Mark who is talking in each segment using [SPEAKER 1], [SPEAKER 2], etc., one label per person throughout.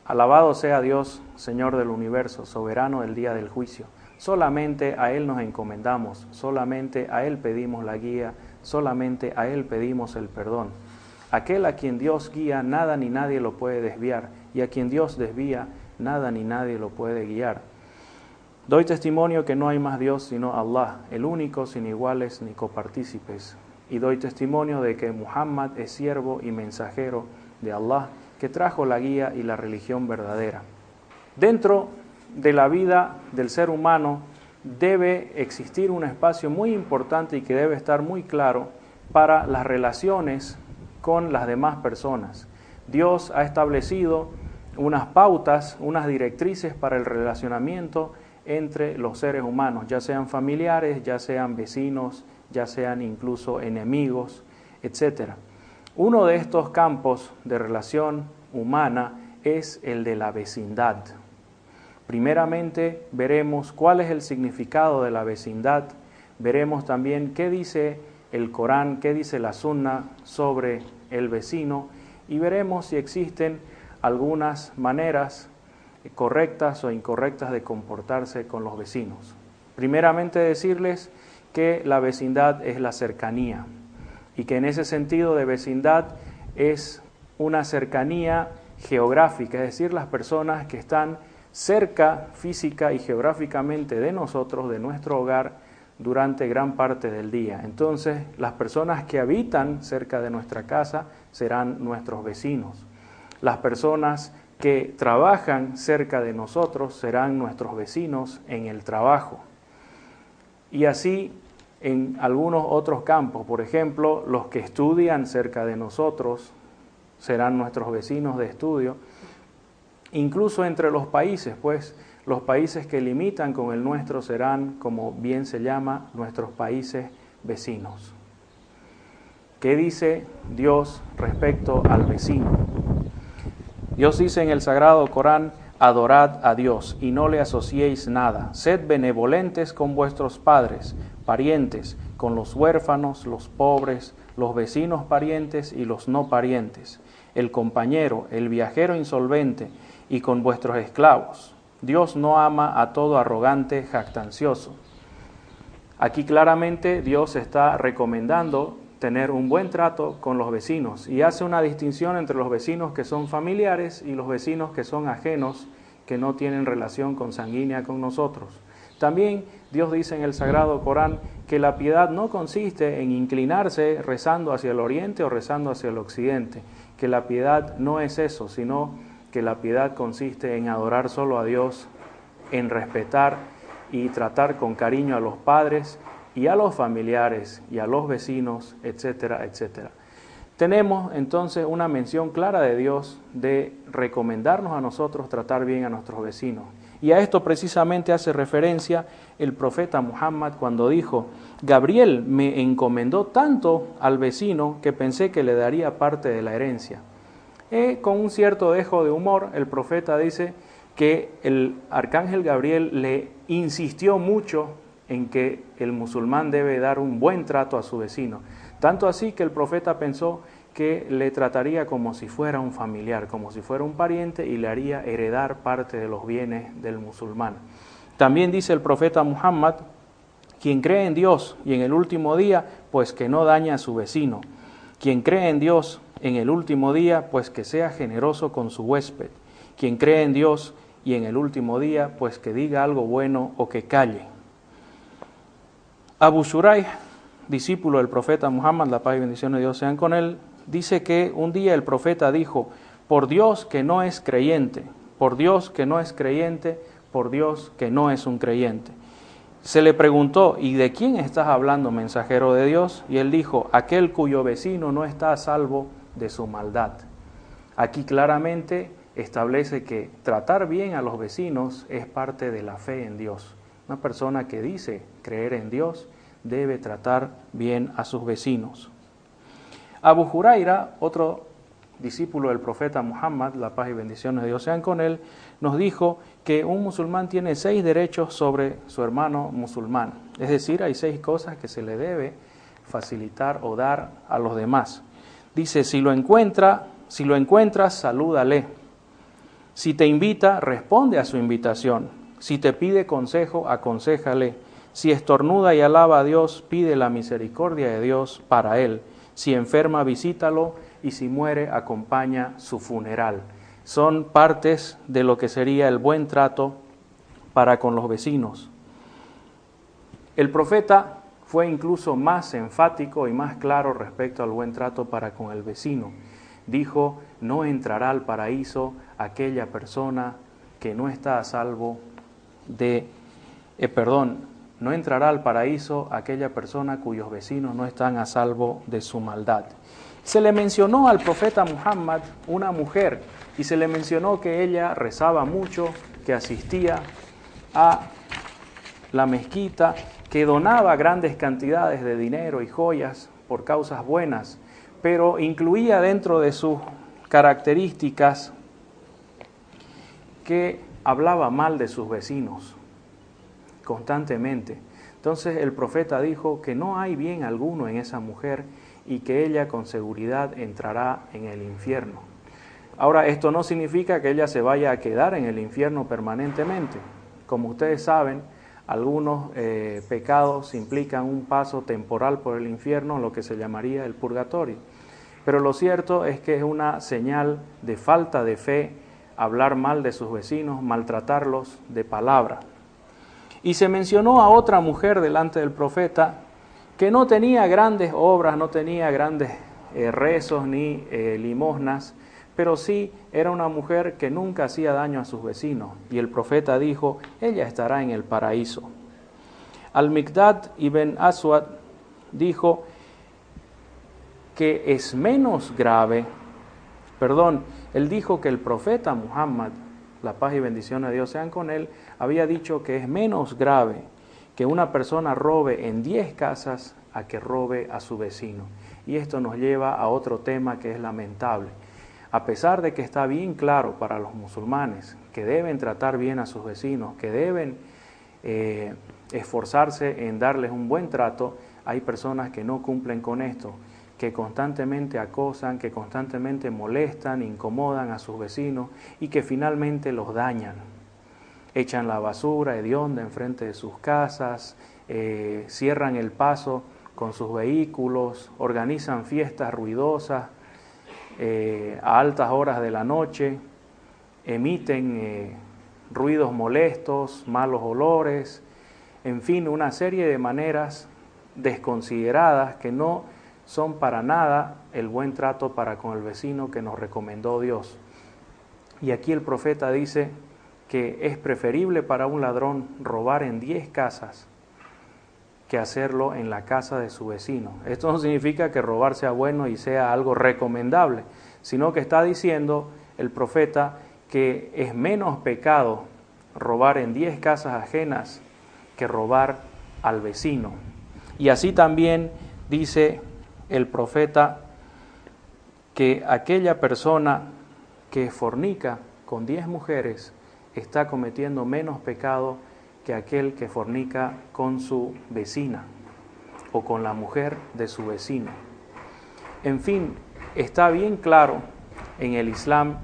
[SPEAKER 1] Alabado sea Dios, Señor del universo, soberano del día del juicio. Solamente a Él nos encomendamos, solamente a Él pedimos la guía, solamente a Él pedimos el perdón. Aquel a quien Dios guía, nada ni nadie lo puede desviar, y a quien Dios desvía, nada ni nadie lo puede guiar. Doy testimonio que no hay más Dios sino Allah, el único, sin iguales ni copartícipes. Y doy testimonio de que Muhammad es siervo y mensajero de Allah, que trajo la guía y la religión verdadera. Dentro de la vida del ser humano debe existir un espacio muy importante y que debe estar muy claro para las relaciones con las demás personas. Dios ha establecido unas pautas, unas directrices para el relacionamiento entre los seres humanos, ya sean familiares, ya sean vecinos, ya sean incluso enemigos, etc. Uno de estos campos de relación humana es el de la vecindad. Primeramente veremos cuál es el significado de la vecindad, veremos también qué dice el Corán, qué dice la Sunna sobre el vecino y veremos si existen algunas maneras correctas o incorrectas de comportarse con los vecinos. Primeramente decirles que la vecindad es la cercanía y que en ese sentido de vecindad es una cercanía geográfica, es decir, las personas que están cerca física y geográficamente de nosotros, de nuestro hogar, durante gran parte del día. Entonces, las personas que habitan cerca de nuestra casa serán nuestros vecinos. Las personas que trabajan cerca de nosotros serán nuestros vecinos en el trabajo. Y así en algunos otros campos, por ejemplo, los que estudian cerca de nosotros serán nuestros vecinos de estudio. Incluso entre los países, pues los países que limitan con el nuestro serán, como bien se llama, nuestros países vecinos. ¿Qué dice Dios respecto al vecino? Dios dice en el Sagrado Corán: adorad a Dios y no le asociéis nada. Sed benevolentes con vuestros padres, parientes, con los huérfanos, los pobres, los vecinos parientes y los no parientes, el compañero, el viajero insolvente y con vuestros esclavos. Dios no ama a todo arrogante jactancioso. Aquí claramente Dios está recomendando tener un buen trato con los vecinos y hace una distinción entre los vecinos que son familiares y los vecinos que son ajenos, que no tienen relación consanguínea con nosotros. También Dios dice en el Sagrado Corán que la piedad no consiste en inclinarse rezando hacia el oriente o rezando hacia el occidente, que la piedad no es eso, sino que la piedad consiste en adorar solo a Dios, en respetar y tratar con cariño a los padres y a los familiares y a los vecinos, etcétera, etcétera. Tenemos entonces una mención clara de Dios de recomendarnos a nosotros tratar bien a nuestros vecinos. Y a esto precisamente hace referencia el profeta Muhammad cuando dijo: Gabriel me encomendó tanto al vecino que pensé que le daría parte de la herencia. Con un cierto dejo de humor, el profeta dice que el arcángel Gabriel le insistió mucho en que el musulmán debe dar un buen trato a su vecino. Tanto así que el profeta pensó que le trataría como si fuera un familiar, como si fuera un pariente y le haría heredar parte de los bienes del musulmán. También dice el profeta Muhammad: quien cree en Dios y en el último día, pues que no dañe a su vecino. Quien cree en Dios en el último día, pues que sea generoso con su huésped. Quien cree en Dios y en el último día, pues que diga algo bueno o que calle. Abu Shuraih, discípulo del profeta Muhammad, la paz y bendiciones de Dios sean con él, dice que un día el profeta dijo: por Dios que no es creyente, por Dios que no es creyente, por Dios que no es un creyente. Se le preguntó: ¿y de quién estás hablando, mensajero de Dios? Y él dijo: aquel cuyo vecino no está a salvo de su maldad. Aquí claramente establece que tratar bien a los vecinos es parte de la fe en Dios. Una persona que dice creer en Dios debe tratar bien a sus vecinos. Abu Huraira, otro discípulo del profeta Muhammad, la paz y bendiciones de Dios sean con él, nos dijo que un musulmán tiene 6 derechos sobre su hermano musulmán. Es decir, hay 6 cosas que se le debe facilitar o dar a los demás. Dice: si lo encuentras, salúdale. Si te invita, responde a su invitación. Si te pide consejo, aconséjale. Si estornuda y alaba a Dios, pide la misericordia de Dios para él. Si enferma, visítalo, y si muere, acompaña su funeral. Son partes de lo que sería el buen trato para con los vecinos. El profeta fue incluso más enfático y más claro respecto al buen trato para con el vecino. Dijo, no entrará al paraíso aquella persona que no está a salvo no entrará al paraíso aquella persona cuyos vecinos no están a salvo de su maldad. Se le mencionó al profeta Muhammad una mujer y se le mencionó que ella rezaba mucho, que asistía a la mezquita, que donaba grandes cantidades de dinero y joyas por causas buenas, pero incluía dentro de sus características que hablaba mal de sus vecinos constantemente. Entonces el profeta dijo que no hay bien alguno en esa mujer y que ella con seguridad entrará en el infierno. Ahora, esto no significa que ella se vaya a quedar en el infierno permanentemente. Como ustedes saben, algunos pecados implican un paso temporal por el infierno, lo que se llamaría el purgatorio. Pero lo cierto es que es una señal de falta de fe hablar mal de sus vecinos, maltratarlos de palabra. Y se mencionó a otra mujer delante del profeta que no tenía grandes obras, no tenía grandes rezos ni limosnas, pero sí era una mujer que nunca hacía daño a sus vecinos. Y el profeta dijo, ella estará en el paraíso. Al-Miqdad ibn Aswad dijo que es menos grave, él dijo que el profeta Muhammad, la paz y bendiciones de Dios sean con él, había dicho que es menos grave que una persona robe en 10 casas a que robe a su vecino. Y esto nos lleva a otro tema que es lamentable. A pesar de que está bien claro para los musulmanes que deben tratar bien a sus vecinos, que deben esforzarse en darles un buen trato, hay personas que no cumplen con esto, que constantemente acosan, que constantemente molestan, incomodan a sus vecinos y que finalmente los dañan. Echan la basura hedionda enfrente de sus casas, cierran el paso con sus vehículos, organizan fiestas ruidosas a altas horas de la noche, emiten ruidos molestos, malos olores, en fin, una serie de maneras desconsideradas que no son para nada el buen trato para con el vecino que nos recomendó Dios. Y aquí el profeta dice que es preferible para un ladrón robar en 10 casas que hacerlo en la casa de su vecino. Esto no significa que robar sea bueno y sea algo recomendable, sino que está diciendo el profeta que es menos pecado robar en 10 casas ajenas que robar al vecino. Y así también dice el profeta que aquella persona que fornica con 10 mujeres está cometiendo menos pecado que aquel que fornica con su vecina o con la mujer de su vecino. En fin, está bien claro en el Islam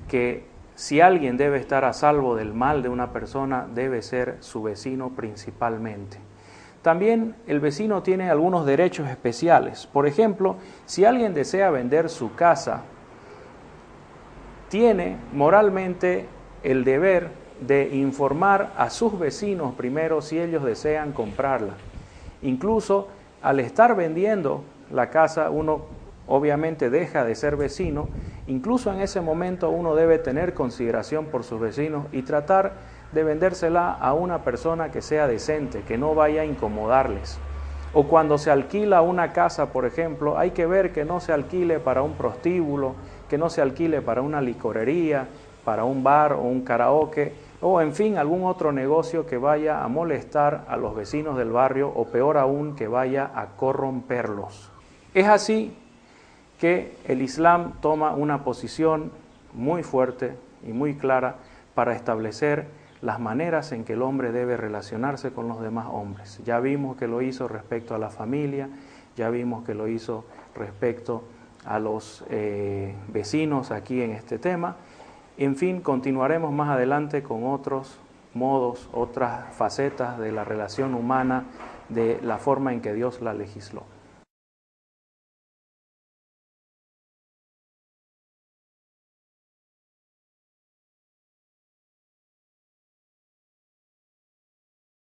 [SPEAKER 1] que si alguien debe estar a salvo del mal de una persona, debe ser su vecino principalmente. También el vecino tiene algunos derechos especiales. Por ejemplo, si alguien desea vender su casa, tiene moralmente el deber de informar a sus vecinos primero si ellos desean comprarla. Incluso al estar vendiendo la casa, uno obviamente deja de ser vecino. Incluso en ese momento uno debe tener consideración por sus vecinos y tratar de vendérsela a una persona que sea decente, que no vaya a incomodarles. O cuando se alquila una casa, por ejemplo, hay que ver que no se alquile para un prostíbulo, que no se alquile para una licorería, para un bar o un karaoke, o en fin, algún otro negocio que vaya a molestar a los vecinos del barrio o peor aún, que vaya a corromperlos. Es así que el Islam toma una posición muy fuerte y muy clara para establecer las maneras en que el hombre debe relacionarse con los demás hombres. Ya vimos que lo hizo respecto a la familia, ya vimos que lo hizo respecto a los vecinos aquí en este tema, En fin, continuaremos más adelante con otros modos, otras facetas de la relación humana, de la forma en que Dios la legisló.